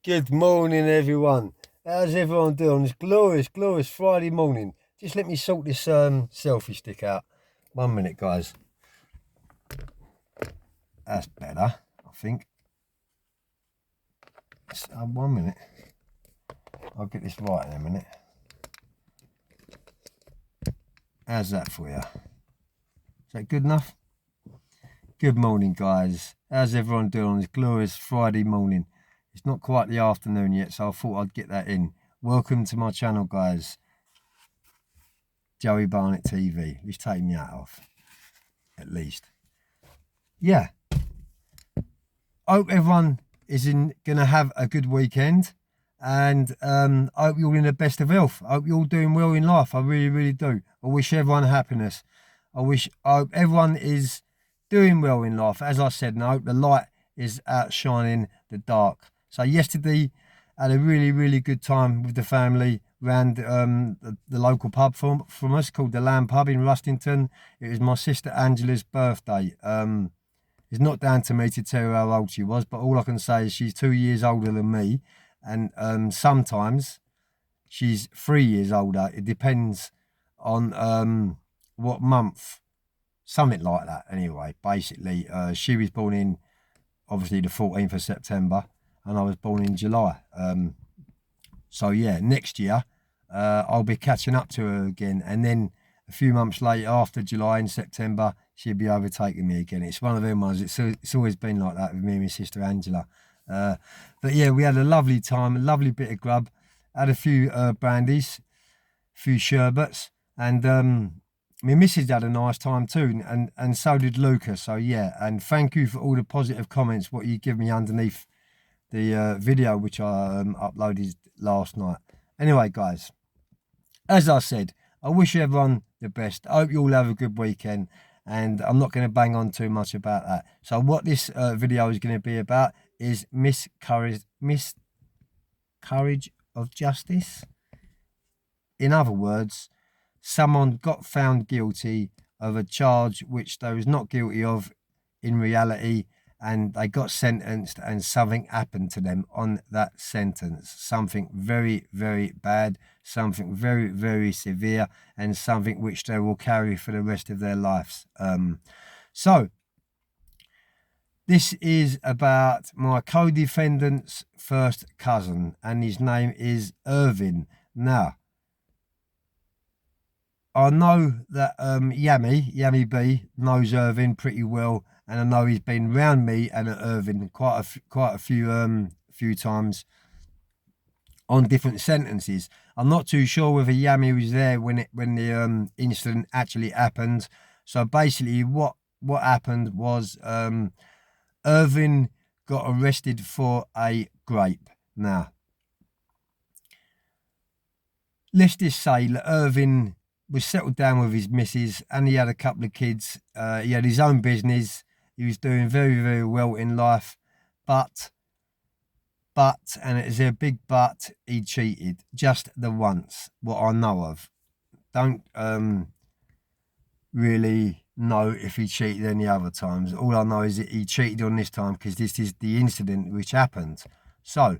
Good morning, everyone. How's everyone doing on this glorious Friday morning? Just let me sort this selfie stick out. 1 minute, guys. That's better, I think. 1 minute. I'll get this right in a minute. How's that for you? Is that good enough? Good morning, guys. How's everyone doing on this glorious Friday morning? It's not quite the afternoon yet, so I thought I'd get that in. Welcome to my channel, guys. Joey Barnett TV. He's taking me out off, at least. Yeah. Hope everyone is gonna have a good weekend, and I hope you're in the best of health. I hope you're all doing well in life. I really do. I wish everyone happiness. I hope everyone is doing well in life, as I said, and I hope the light is outshining the dark. So yesterday, I had a really good time with the family around the local pub from us called the Lamb Pub in Rustington. It was my sister Angela's birthday. It's not down to me to tell her how old she was, but all I can say is she's 2 years older than me, and sometimes she's 3 years older. It depends on what month, something like that. Anyway, basically, she was born in obviously the 14th of September, and I was born in July. So yeah, next year I'll be catching up to her again, and then a few months later, after July in September, she'll be overtaking me again. It's one of them ones. It's always been like that with me and my sister Angela. But yeah, we had a lovely time, a lovely bit of grub, had a few brandies, a few sherbets, and my missus had a nice time too, and so did Lucas. So yeah, and thank you for all the positive comments what you give me underneath the video which I uploaded last night. Anyway, guys, as I said, I wish everyone the best. I hope you all have a good weekend, and I'm not going to bang on too much about that. So what this video is going to be about is miscarriage of justice. In other words, someone got found guilty of a charge which they was not guilty of in reality, and they got sentenced, and something happened to them on that sentence. Something very bad, something very severe, and something which they will carry for the rest of their lives. So this is about my co-defendant's first cousin, and his name is Irvin. Now, I know that Yammy B knows Irvin pretty well, and I know he's been round me and Irvin quite a few times on different sentences. I'm not too sure whether Yammy was there when the incident actually happened. So basically, what happened was Irvin got arrested for a grape. Now, let's just say that Irvin was settled down with his missus, and he had a couple of kids. He had his own business. He was doing very well in life, but, and it is a big but, he cheated just the once, what I know of. Don't really know if he cheated any other times. All I know is that he cheated on this time because this is the incident which happened. So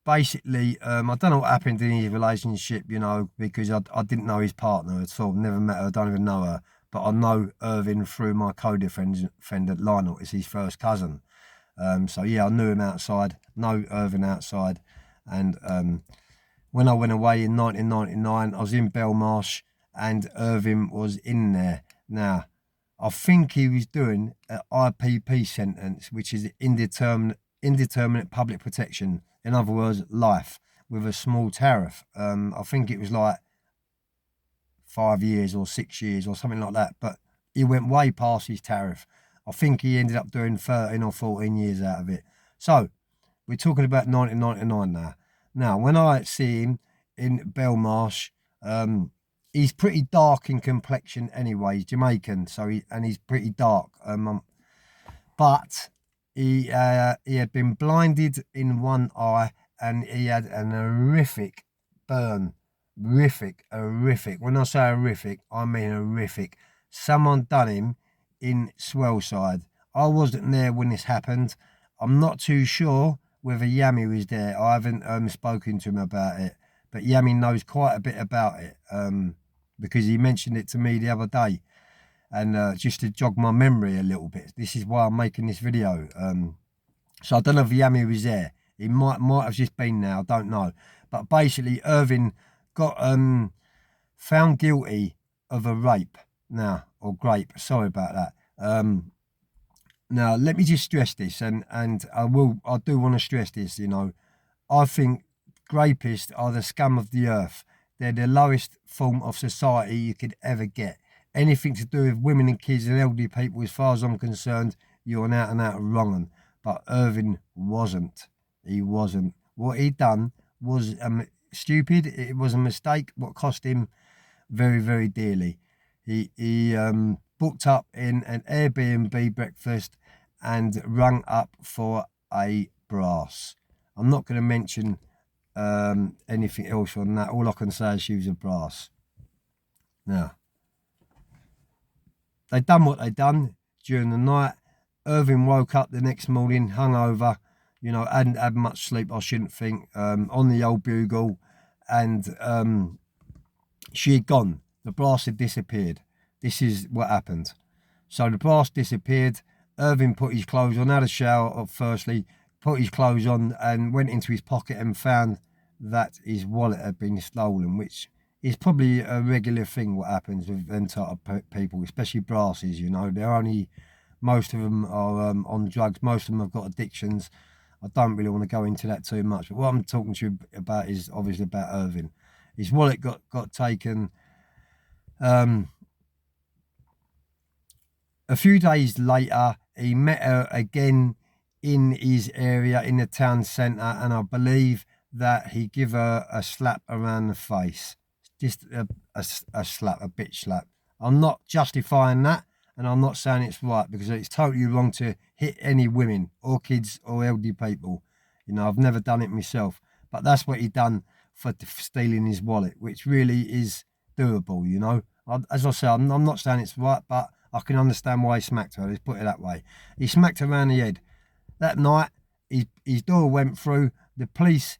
basically, I don't know what happened in his relationship, you know, because I didn't know his partner at all. Never met her, I don't even know her. But I know Irvin through my co-defendant Lionel. It's his first cousin. So yeah, I knew him outside, know Irvin outside. And when I went away in 1999, I was in Belmarsh, and Irvin was in there. Now, I think he was doing an IPP sentence, which is indeterminate public protection. In other words, life with a small tariff. I think it was like 5 years or 6 years or something like that. But he went way past his tariff. I think he ended up doing 13 or 14 years out of it. So we're talking about 1999 now. Now, when I see him in Belmarsh, he's pretty dark in complexion anyway. He's Jamaican, so he's pretty dark. But he had been blinded in one eye, and he had an horrific burn. Horrific. When I say horrific, I mean horrific. Someone done him in Swellside. I wasn't there when this happened. I'm not too sure whether Yami was there. I haven't spoken to him about it, but Yami knows quite a bit about it because he mentioned it to me the other day. And just to jog my memory a little bit, this is why I'm making this video. So I don't know if Yami was there. He might have just been there. I don't know. But basically, Irving got found guilty of a rape now, or grape. Sorry about that. Now let me just stress this, and I do want to stress this. You know, I think rapists are the scum of the earth. They're the lowest form of society you could ever get. Anything to do with women and kids and elderly people, as far as I'm concerned, you're an out and out wrong 'un. But Irving wasn't. He wasn't. What he done was stupid. It was a mistake. What cost him very, very dearly. He booked up in an Airbnb breakfast and rung up for a brass. I'm not going to mention anything else on that. All I can say is she was a brass. Now, they done what they done during the night. Irving woke up the next morning hungover, you know, hadn't had much sleep, I shouldn't think, on the old bugle, and she had gone. The brass had disappeared. This is what happened. So the brass disappeared. Irving put his clothes on, had a shower firstly, put his clothes on and went into his pocket and found that his wallet had been stolen, which is probably a regular thing what happens with them type of people, especially brasses, you know. Most of them are on drugs. Most of them have got addictions. I don't really want to go into that too much. But what I'm talking to you about is obviously about Irving. His wallet got taken. A few days later, he met her again in his area, in the town centre, and I believe that he gave her a slap around the face. Just a slap, a bitch slap. I'm not justifying that, and I'm not saying it's right, because it's totally wrong to hit any women or kids or elderly people. You know, I've never done it myself, but that's what he done for stealing his wallet, which really is doable, you know. As I say, I'm not saying it's right, but I can understand why he smacked her. Let's put it that way. He smacked her around the head. That night, his door went through. The police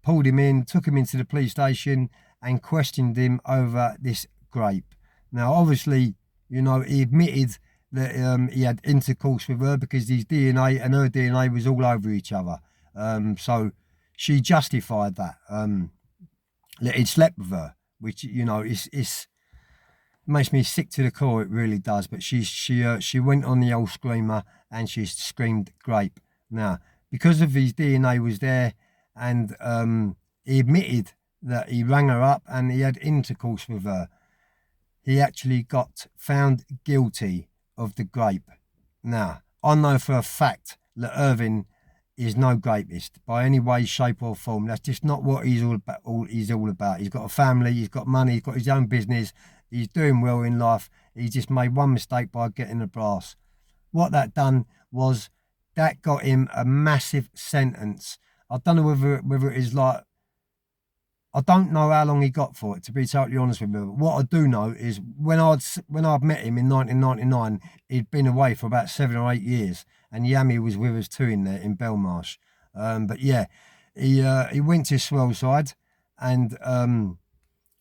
pulled him in, took him into the police station and questioned him over this grape. Now, obviously, you know, he admitted that he had intercourse with her because his DNA and her DNA was all over each other. So she justified that he'd slept with her, which, you know, it's makes me sick to the core. It really does. But she went on the old screamer and she screamed grape. Now, because of his DNA was there, and he admitted that he rang her up and he had intercourse with her, he actually got found guilty of the grape. Now, I know for a fact that Irving is no grapist by any way, shape or form. That's just not what he's all about. He's got a family, he's got money, he's got his own business, he's doing well in life. He just made one mistake by getting the brass. What that done was that got him a massive sentence. I don't know whether it is like, I don't know how long he got for it, to be totally honest with you. But what I do know is when I'd met him in 1999, he'd been away for about 7 or 8 years, and Yami was with us too in there in Belmarsh. But yeah, he went to Swellside and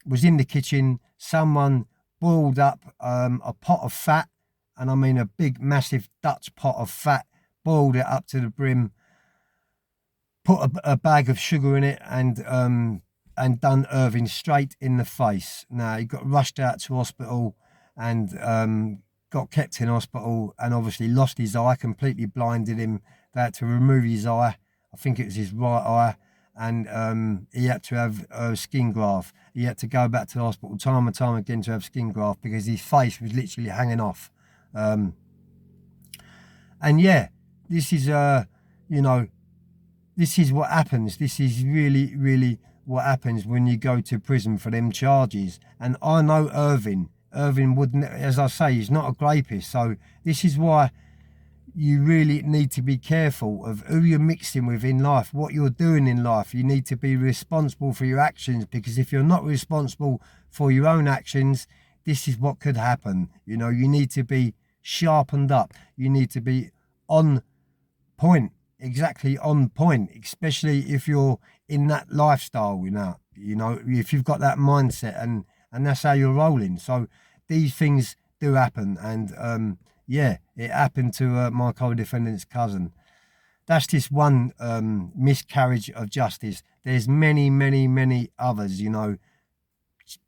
was in the kitchen. Someone boiled up a pot of fat, and I mean a big, massive Dutch pot of fat, boiled it up to the brim, put a bag of sugar in it, and done Irving straight in the face. Now, he got rushed out to hospital and got kept in hospital, and obviously lost his eye, completely blinded him. They had to remove his eye. I think it was his right eye. And he had to have a skin graft. He had to go back to the hospital time and time again to have skin graft because his face was literally hanging off. And yeah, this is, you know, this is what happens. This is really, really what happens when you go to prison for them charges. And I know Irving wouldn't, as I say, he's not a grapist. So this is why you really need to be careful of who you're mixing with in life, what you're doing in life. You need to be responsible for your actions, because if you're not responsible for your own actions, this is what could happen. You know, you need to be sharpened up. You need to be on point exactly on point, especially if you're in that lifestyle, if you've got that mindset, and that's how you're rolling. So these things do happen, and yeah, it happened to my co-defendant's cousin. That's just one miscarriage of justice. There's many, many, many others.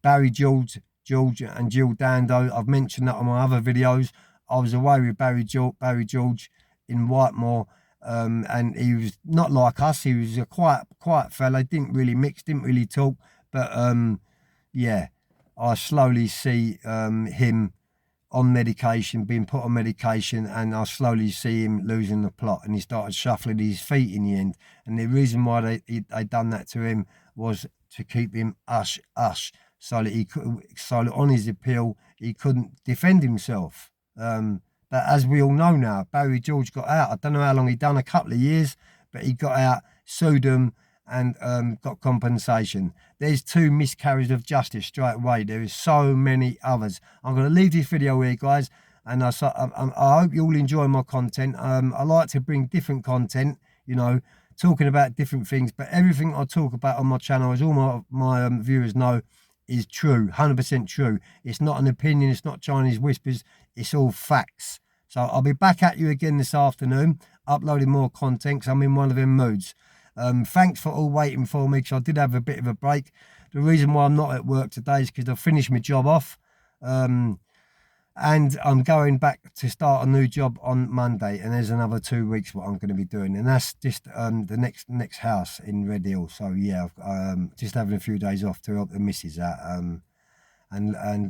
Barry George and Jill Dando. I've mentioned that on my other videos. I was away with Barry George in Whitemore, and he was not like us. He was a quiet fella. Didn't really mix, didn't really talk. But yeah, I slowly see him on medication, being put on medication, and I slowly see him losing the plot, and he started shuffling his feet in the end. And the reason why they done that to him was to keep him hush, so that on his appeal he couldn't defend himself. But as we all know now, Barry George got out. I don't know how long he done, a couple of years, but he got out, sued them, and got compensation. There's 2 miscarriages of justice straight away. There is so many others. I'm going to leave this video here, guys, and I hope you all enjoy my content. I like to bring different content, talking about different things, but everything I talk about on my channel, as all my viewers know, is true, 100% true. It's not an opinion, it's not Chinese whispers, it's all facts. So I'll be back at you again this afternoon, uploading more content, because I'm in one of them moods. Thanks for all waiting for me, because I did have a bit of a break. The reason why I'm not at work today is because I finished my job off, and I'm going back to start a new job on Monday, and there's another 2 weeks what I'm going to be doing, and that's just the next house in Red Hill. So yeah, just having a few days off to help the missus out, and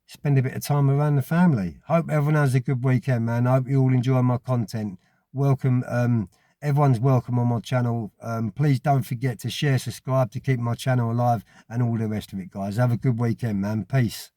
spend a bit of time around the family. Hope everyone has a good weekend, man. I hope you all enjoy my content. Welcome, everyone's welcome on my channel. Please don't forget to share, subscribe to keep my channel alive, and all the rest of it, guys. Have a good weekend, man. Peace.